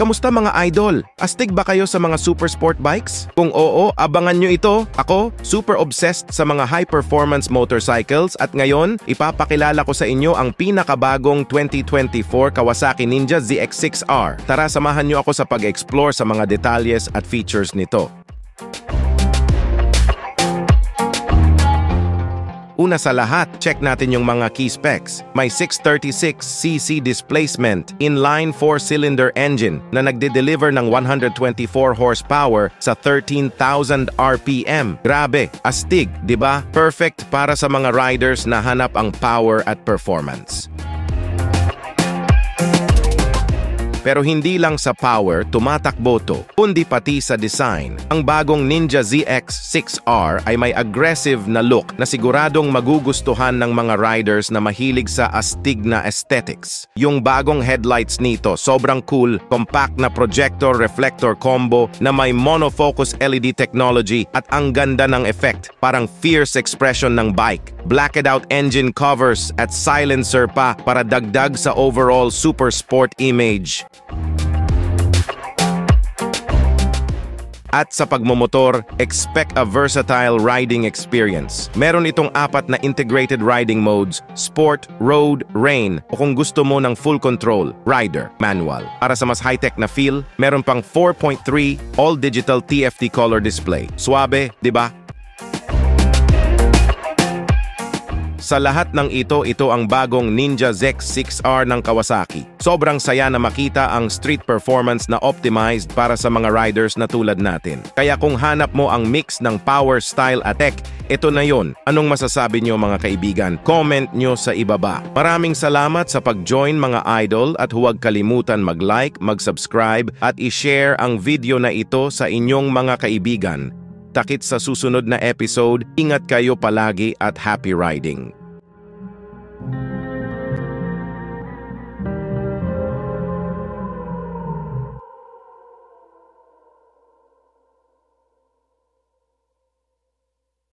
Kamusta mga idol? Astig ba kayo sa mga super sport bikes? Kung oo, abangan nyo ito. Ako, super obsessed sa mga high-performance motorcycles at ngayon, ipapakilala ko sa inyo ang pinakabagong 2024 Kawasaki Ninja ZX-6R. Tara, samahan nyo ako sa pag-explore sa mga detalyes at features nito. Una sa lahat, check natin yung mga key specs. May 636cc displacement, inline 4-cylinder engine na nagde-deliver ng 124 horsepower sa 13,000 RPM. Grabe, astig, di ba? Perfect para sa mga riders na hanap ang power at performance. Pero hindi lang sa power tumatakbo to, kundi pati sa design. Ang bagong Ninja ZX-6R ay may aggressive na look na siguradong magugustuhan ng mga riders na mahilig sa astig na aesthetics. Yung bagong headlights nito, sobrang cool, compact na projector-reflector combo na may monofocus LED technology at ang ganda ng effect, parang fierce expression ng bike. Blacked out engine covers at silencer pa para dagdag sa overall super sport image. At sa pagmomotor, expect a versatile riding experience. Meron itong 4 na integrated riding modes: Sport, Road, Rain, o kung gusto mo ng full control, Rider, Manual. Para sa mas high-tech na feel, meron pang 4.3 all-digital TFT color display. Suabe, di ba? Sa lahat ng ito ang bagong Ninja ZX-6R ng Kawasaki. Sobrang saya na makita ang street performance na optimized para sa mga riders na tulad natin. Kaya kung hanap mo ang mix ng power, style at tech, ito na yon. Anong masasabi nyo mga kaibigan? Comment nyo sa ibaba. Maraming salamat sa pag-join mga idol at huwag kalimutan mag-like, mag-subscribe at i-share ang video na ito sa inyong mga kaibigan. Takit sa susunod na episode, ingat kayo palagi at happy riding!